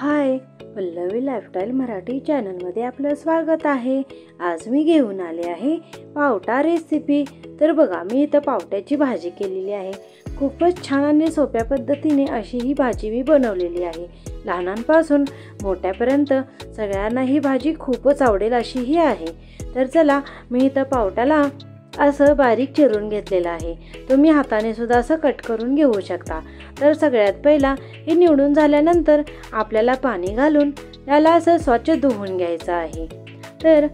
हाय, Pallavi lifestyle Marathi चॅनलमध्ये आपलं स्वागत आहे। आज मी घेऊन आले आहे पावटा रेसिपी। तर बघा, मी इथं पावट्याची भाजी केलेली आहे। खूपच छान आणि सोप्या पद्धतीने अशी ही भाजी मी बनवलेली आहे। लहानांपासून मोठ्यापर्यंत सगळ्यांना ही भाजी खूपच आवडेल अशी ही आहे। तर चला, मी इथं पावट्याला असं बारीक चिरून घेतलेलं आहे। तुम्ही हाताने सुद्धा असं कट करून घेऊ शकता। तर सगळ्यात पहिला हे निवडून झाल्यानंतर आपल्याला पाणी घालून याला असं स्वच्छ धुवून घ्यायचं आहे। तर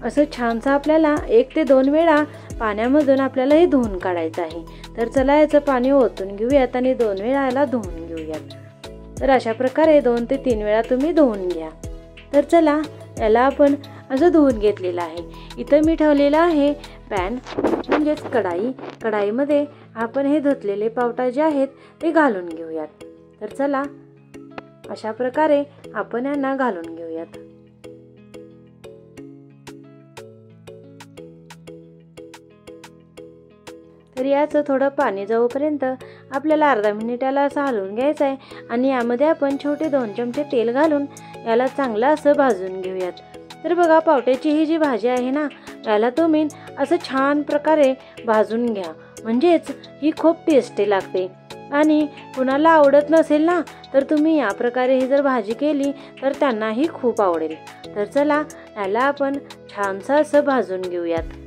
असं छानसं आपल्याला 1 ते 2 वेळा पाण्यामधून आपल्याला हे धुवून काढायचं आहे। तर चला, याचं पाणी ओतून घेऊयात आणि 2 वेळा याला धुवून घेऊयात। तर अशा प्रकारे 2 ते 3 वेळा तुम्ही धुवून घ्या। तर चला, याला आपण असं धुवून घेतलेलं आहे। इथं मी ठेवलेलं आहे पॅन म्हणजेच कढाई। कढाईमध्ये आपण हे धुतलेले पावटा जे आहेत ते घालून घेऊयात। तर चला, अशा प्रकारे आपण यांना घालून घेऊयात। तर याचं थोडं पाणी जाऊपर्यंत आपल्याला अर्धा मिनिट याला असं हलवून घ्यायचं आहे आणि यामध्ये आपण छोटे 2 चमचे तेल घालून याला चांगलं असं भाजून घेऊयात। तर बघा, पावट्याची ही जी भाजी आहे ना, याला तुम्ही असं छान प्रकारे भाजून घ्या, म्हणजेच ही खूप टेस्टी लागते। आणि कुणाला आवडत नसेल ना, तर तुम्ही या प्रकारे ही जर भाजी केली तर त्यांनाही खूप आवडेल। तर चला, याला आपण छानसं असं भाजून घेऊयात।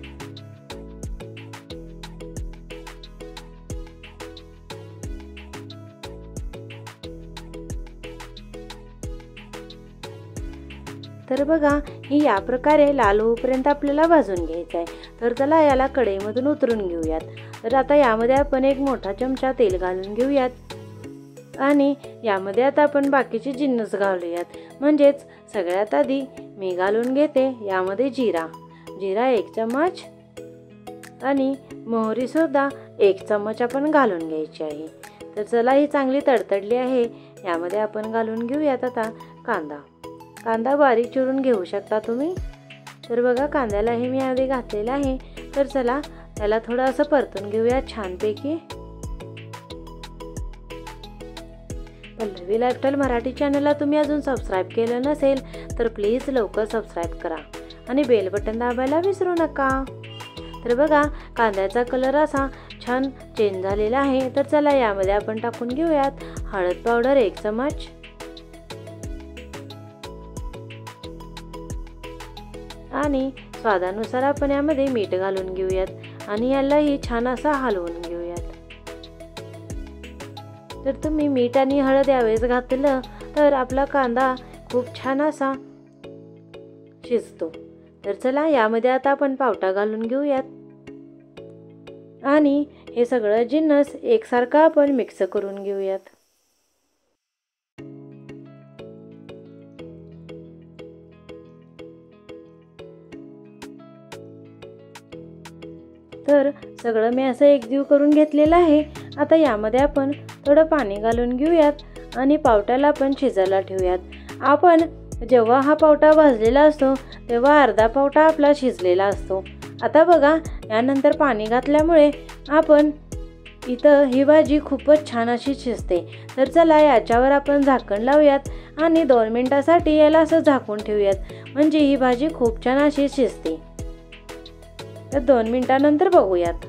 तर बघा, ही या प्रकारे लाल होईपर्यंत आपल्याला भाजून घ्यायचं आहे। तर चला, याला कढईमधून उतरून घेऊयात। तर आता यामध्ये आपण 1 मोठा चमचा तेल घालून घेऊयात आणि यामध्ये आता आपण बाकीचे जिन्नस घालूयात। म्हणजेच सगळ्यात आधी मी घालून घेते यामध्ये जिरा 1 चमच आणि मोहरी सुद्धा 1 चमच आपण घालून घ्यायची आहे। तर चला, ही चांगली तडतडली आहे। यामध्ये आपण घालून घेऊयात आता कांदा बारीक चिरून घेऊ शकता तुम्ही। तर बघा, कांद्यालाही मी यामध्ये घातलेला आहे। तर चला, त्याला थोडं असं परतून घेऊया छानपैकी। पल्लवी लाईफस्टाईल मराठी चॅनलला तुम्ही अजून सबस्क्राईब केलं नसेल तर प्लीज लवकर सबस्क्राईब करा आणि बेल बटन दाबायला विसरू नका। तर बघा, कांद्याचा कलर असा छान चेंज झालेला आहे। तर चला, यामध्ये आपण टाकून घेऊयात हळद पावडर 1 चमच आणि स्वादानुसार आपण यामध्ये मीठ घालून घेऊयात आणि यालाही छान असा हलवून घेऊयात। तर तुम्ही मीठ आणि हळद यावेळेस घातलं तर आपला कांदा खूप छान असा शिजतो। तर चला, यामध्ये आता आपण पावटा घालून घेऊयात आणि हे सगळं जिन्नस एकसारखं आपण मिक्स करून घेऊयात। तर सगळं मी असं एकजीव करून घेतलेलं आहे। आता यामध्ये आपण थोडं पाणी घालून घेऊयात आणि पावट्याला आपण शिजायला ठेवूयात। आपण जेव्हा हा पावटा भाजलेला असतो तेव्हा अर्धा पावटा आपला शिजलेला असतो। आता बघा, यानंतर पाणी घातल्यामुळे आपण इथं ही भाजी खूपच छान अशी शिजते। तर चला, याच्यावर आपण झाकण लावूयात आणि 2 मिनिटासाठी याला असं झाकून ठेवूयात, म्हणजे ही भाजी खूप छान अशी शिजते। तर 2 मिनिटानंतर बघूयात।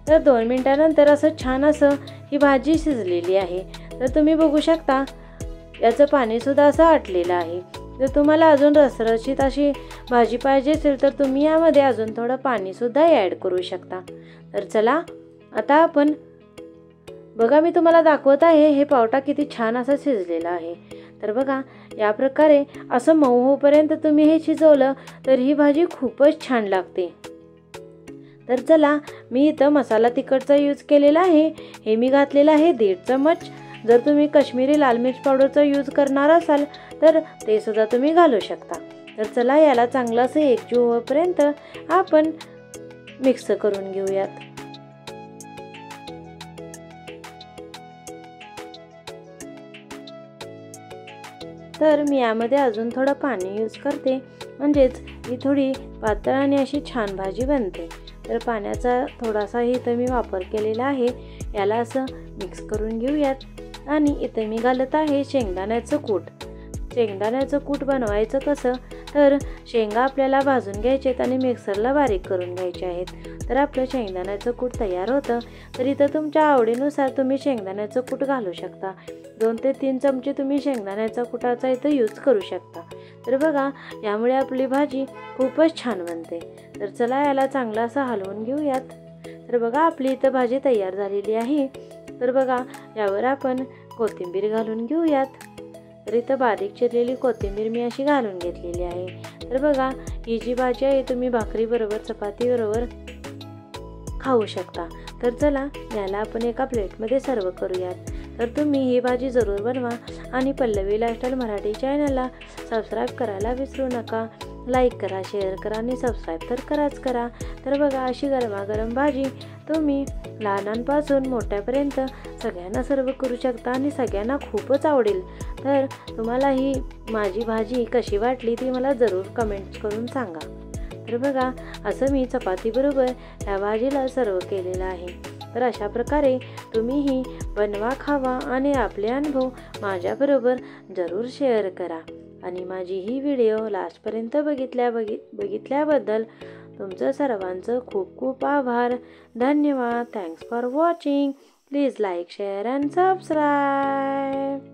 तर 2 मिनिटानंतर असं छान असं ही भाजी शिजलेली आहे। तर तुम्ही बघू शकता, याचं पाणी सुद्धा असं आटलेलं आहे। जर तुम्हाला अजून रसरशीत अशी भाजी पाहिजे असेल तर तुम्ही यामध्ये अजून थोडं पाणी सुद्धा ॲड करू शकता। तर चला, आता आपण बघा, मी तुम्हाला दाखवत आहे हे पावटा किती छान असा शिजलेला आहे। तर बघा, या प्रकारे असं मऊ होईपर्यंत तुम्ही हे शिजवलं तर ही भाजी खूपच छान लागते। तर चला, मी इथं मसाला तिखटचा यूज केलेला आहे। हे मी घातलेलं आहे 1.5 चमच। जर तुम्ही काश्मीरी लाल मिर्च पावडरचा यूज करणार असाल तर ते सुद्धा तुम्ही घालू शकता। तर चला, याला चांगलं असं एकजीव होईपर्यंत आपण मिक्स करून घेऊयात। तर मी यामध्ये अजून थोडं पाणी यूज करते, म्हणजेच ही थोडी पातळ आणि अशी छान भाजी बनते। तर पाण्याचा थोडासा इथं मी वापर केलेला आहे। याला असं मिक्स करून घेऊयात आणि इथे मी घालत आहे शेंगदाण्याचं कूट. शेंगदाण्याचं कूट बनवायचं कसं, तर शेंगा आपल्याला भाजून घ्यायचेत आणि मिक्सरला बारीक करून घ्यायचे आहेत. तर आपलं शेंगदाण्याचं कूट तयार होतं. तर इथं तुमच्या आवडीनुसार तुम्ही शेंगदाण्याचं कूट घालू शकता. 2 ते 3 चमचे तुम्ही शेंगदाण्याचा कुटाचा इथं यूज करू शकता. तर बघा, यामुळे आपली भाजी खूपच छान बनते. तर चला याला चांगलं असं हलवून घेऊयात. तर बघा, आपली इथं भाजी तयार झालेली आहे. तर बघा, यावर आपण कोथिंबीर घालून घेऊयात. तर इथं बारीक चिरलेली कोथिंबीर मी अशी घालून घेतलेली आहे. तर बघा, ही जी भाजी आहे तुम्ही भाकरीबरोबर, चपातीबरोबर खाऊ शकता. तर चला याला आपण एका प्लेटमध्ये सर्व करूयात. तर तुम्ही ही भाजी जरूर बनवा आणि पल्लवी लाईफस्टाईल मराठी चॅनलला सबस्क्राईब करायला विसरू नका. लाईक करा, शेअर करा आणि सबस्क्राईब तर करा. तर बघा, अशी गरमागरम भाजी तुम्ही लहानांपासून मोठ्यापर्यंत सगळ्यांना सर्व करू शकता आणि सगळ्यांना खूपच आवडेल. तर तुम्हाला ही माझी भाजी कशी वाटली ती मला जरूर कमेंट्स करून सांगा. तर बघा, असं मी चपातीबरोबर ह्या भाजीला सर्व केलेलं आहे. तर अशा प्रकारे तुम्हीही बनवा, खावा आणि आपले अनुभव माझ्याबरोबर जरूर शेअर करा. आणि माझी ही व्हिडिओ लास्टपर्यंत बघितल्याबद्दल तुमचं सर्वांचं खूप खूप आभार. धन्यवाद. Thanks for watching. Please like, share and subscribe.